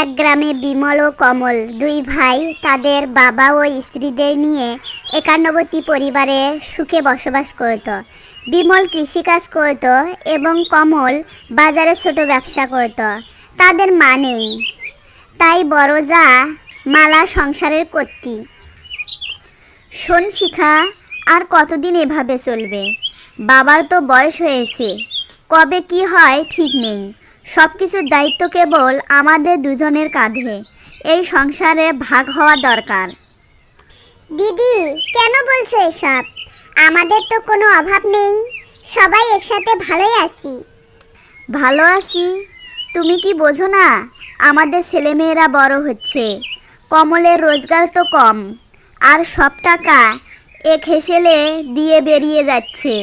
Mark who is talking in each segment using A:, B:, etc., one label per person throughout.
A: এক গ্রামে বিমল ও কমল দুই ভাই তাদের বাবা ও স্ত্রীদের নিয়ে একান্নবর্তী পরিবারে সুখে বসবাস করত। বিমল কৃষিকাজ করত এবং কমল বাজারে ছোট ব্যবসা করত। তাদের মা নেই, তাই বড় যা মালা সংসারের কর্ত্রী। শোন শিখা, আর কতদিন এভাবে চলবে? বাবার তো বয়স হয়েছে, কবে কি হয় ঠিক নেই। সব কিছুর দায়িত্ব কেবল আমাদের দুজনের কাঁধে। এই সংসারে ভাগ হওয়া দরকার।
B: দিদি, কেন বলছো এসব? আমাদের তো কোনো অভাব নেই, সবাই একসাথে ভালোই আছি।
A: ভালো আছি? তুমি কি বোঝো না? আমাদের ছেলেমেয়েরা বড় হচ্ছে, কমলের রোজগার তো কম, আর সব টাকা এক হেসেলে দিয়ে বেরিয়ে যাচ্ছে।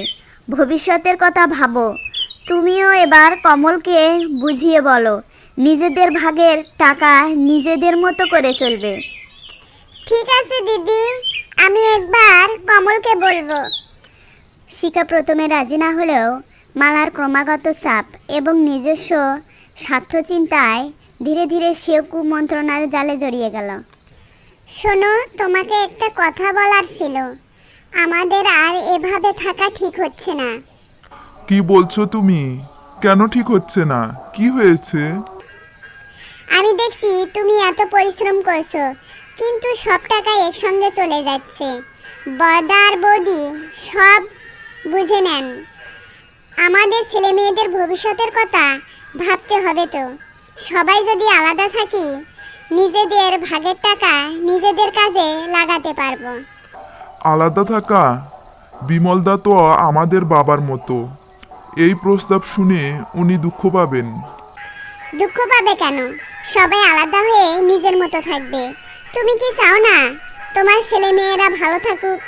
A: ভবিষ্যতের কথা ভাবো। তুমিও এবার কমলকে বুঝিয়ে বলো, নিজেদের ভাগের টাকা নিজেদের মতো করে চলবে।
B: ঠিক আছে দিদি, আমি একবার কমলকে বলবো।
A: শিখা প্রথমে রাজি না হলেও মালার ক্রমাগত চাপ এবং নিজস্ব স্বার্থ চিন্তায় ধীরে ধীরে সেও কুমন্ত্রণার জালে জড়িয়ে গেল।
B: শোনো, তোমাকে একটা কথা বলার ছিল। আমাদের আর এভাবে থাকা ঠিক হচ্ছে না।
C: কি বলছো তুমি? কেন ঠিক হচ্ছে না? কি হয়েছে?
B: আমি দেখছি তুমি এত পরিশ্রম করছো, কিন্তু সব টাকা একসঙ্গে চলে যাচ্ছে। বড়দা আর বৌদি সব বুঝে নেন। আমাদের ছেলে মেয়েদের ভবিষ্যতের কথা ভাবতে হবে তো। সবাই যদি আলাদা থাকি, নিজেদের ভাগের টাকা নিজেদের কাজে লাগাতে পারবো।
C: আলাদা থাকা? বিমলদা তো আমাদের বাবার মতো। এই প্রস্তাব শুনে উনি দুঃখ পাবেন।
B: দুঃখ পাবে কেন? সবাই আলাদা হয়ে নিজের মতো থাকবে। তুমি কি চাও না তোমার ছেলে মেয়েরা ভালো থাকুক?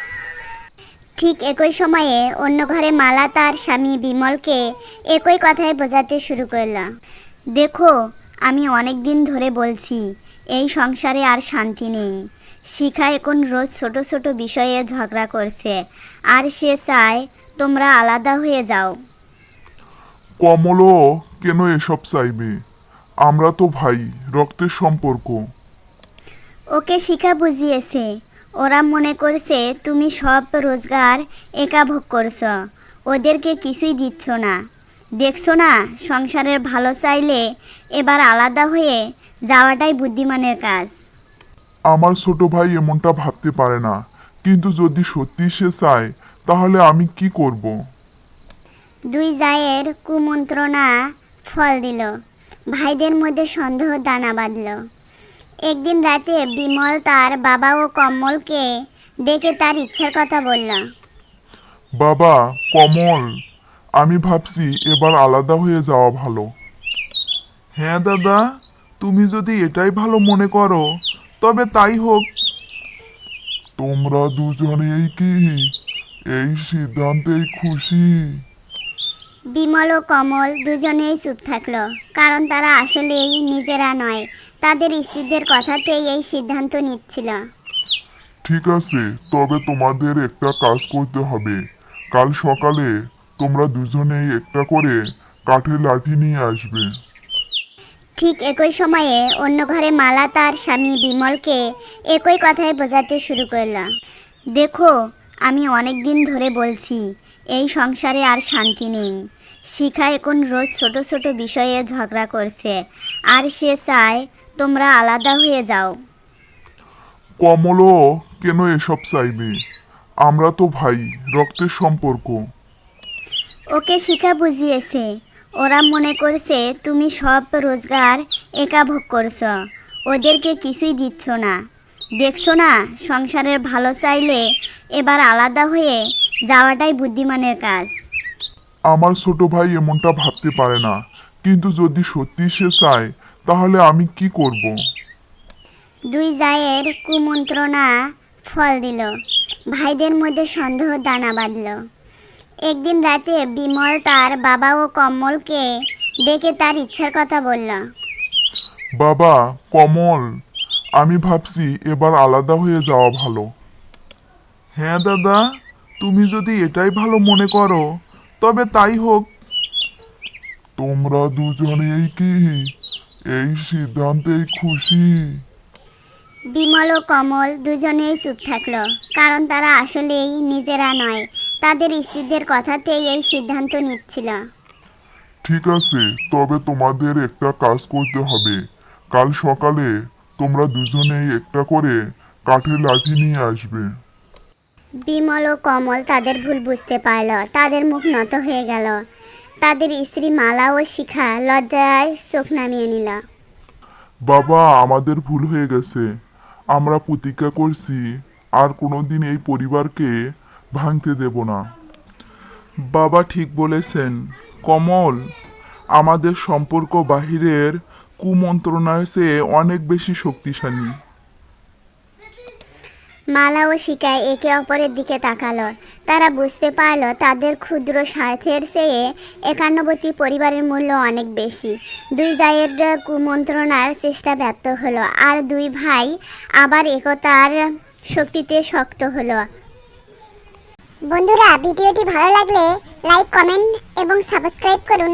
A: ঠিক একই সময়ে অন্য ঘরে মালা তার স্বামী বিমলকে একই কথায় বোঝাতে শুরু করল। দেখো, আমি অনেক দিন ধরে বলছি এই সংসারে আর শান্তি নেই। শিখা এখন রোজ ছোট ছোট বিষয়ে ঝগড়া করছে, আর সে চায় তোমরা আলাদা হয়ে যাও।
C: কমলও কেন এসব চাইবে? আমরা তো ভাই, রক্তের সম্পর্ক।
A: ওকে শিখা বুঝিয়েছে। ওরা মনে করছে তুমি সব রোজগার একা ভোগ করছো, ওদেরকে কিছুই দিচ্ছ না। দেখছো না, সংসারের ভালো চাইলে এবার আলাদা হয়ে যাওয়াটাই বুদ্ধিমানের কাজ।
C: আমার ছোট ভাই এমনটা ভাবতে পারে না, কিন্তু যদি সত্যি সে চায় তাহলে আমি কি করব?
A: দুই জায়ের কুমন্ত্রণা ফল দিল। ভাইদের মধ্যে সন্দেহ দানা বাঁধল। একদিন রাতে বিমল তার বাবা ও কমলকে ডেকে তার ইচ্ছার কথা বলল।
C: বাবা, কমল, আমি ভাবছি এবার আলাদা হয়ে যাওয়া ভালো। হ্যাঁ দাদা, তুমি যদি এটাই ভালো মনে করো তবে তাই হোক। তোমরা দুজনেই কি এই সিদ্ধান্তেই খুশি?
A: বিমল ও কমল দুজনেই চুপ থাকলো, কারণ তারা আসলেই নিজেরা নয়, তাদের স্ত্রীদের কথাতেই এই সিদ্ধান্ত নিচ্ছিল।
C: ঠিক আছে, তবে তোমাদের একটা কাজ করতে হবে। কাল সকালে তোমরা দুজনেই একটা করে কাঠের লাঠি নিয়ে আসবে।
A: ঠিক একই সময়ে অন্য ঘরে মালা তার স্বামী বিমলকে একই কথায় বোঝাতে শুরু করল। দেখো, আমি অনেক দিন ধরে বলছি এই সংসারে আর শান্তি নেই। শিখা এখন রোজ ছোট ছোট বিষয়ে ঝগড়া করছে, আর সে চায় তোমরা আলাদা হয়ে যাও।
C: কমলও কেন এসব চাইবে? আমরা তো ভাই, রক্তের সম্পর্ক।
A: ওকে শিখা বুঝিয়েছে। ওরা মনে করছে তুমি সব রোজগার একা ভোগ করছো, ওদেরকে কিছুই দিচ্ছ না। দেখছো না, সংসারের ভালো চাইলে এবার আলাদা হয়ে যাওয়াটাই বুদ্ধিমানের কাজ।
C: আমার ছোট ভাই এমনটা ভাবতে পারে না, কিন্তু যদি সত্যি সে চায় তাহলে আমি কি করব?
A: দুই জায়ের কুমন্ত্রণা ফল দিল। ভাইদের মধ্যে সন্দেহ দানা বাঁধল। একদিন রাতে বিমল তার বাবা ও কমলকে ডেকে তার ইচ্ছার কথা বলল।
C: বাবা, কমল, আমি ভাবছি এবার আলাদা হয়ে যাওয়া ভালো। হ্যাঁ দাদা, তুমি যদি এটাই ভালো মনে করো তবে তাই হোক। তোমরা দুজনেই কি এই সিদ্ধান্তেই খুশি?
A: বিমল ও কমল দুজনেই চুপ থাকলো, কারণ তারা আসলেই নিজেরা নয়, তাদের স্ত্রীদের কথাতেই এই সিদ্ধান্ত নিচ্ছিল।
C: ঠিক আছে, তবে তোমাদের একটা কাজ করতে হবে। কাল সকালে তোমরা দুজনেই একটা করে কাঠের লাঠি নিয়ে আসবে।
A: বিমল ও কমল তাদের ভুল বুঝতে পারল, তাদের মুখ নত হয়ে গেল। তাদের স্ত্রী মালা ও শিখা লজ্জায় চোখ নামিয়ে নিল।
C: বাবা, আমাদের ভুল হয়ে গেছে। আমরা প্রতিজ্ঞা করছি আর কোনোদিন এই পরিবারকে ভাঙতে দেব না। বাবা ঠিক বলেছেন কমল, আমাদের সম্পর্ক বাহিরের কুমন্ত্রণার চেয়ে অনেক বেশি শক্তিশালী।
A: মালা ও শিখা একে অপরের দিকে তাকালো। তারা বুঝতে পারল তাদের ক্ষুদ্র স্বার্থের চেয়ে একান্নবর্তী পরিবারের মূল্য অনেক বেশি। দুই ভাইয়ের কুমন্ত্রণার চেষ্টা ব্যর্থ হলো, আর দুই ভাই আবার একতার শক্তিতে শক্ত হলো।
B: বন্ধুরা, ভিডিওটি ভালো লাগলে লাইক, কমেন্ট এবং সাবস্ক্রাইব করুন।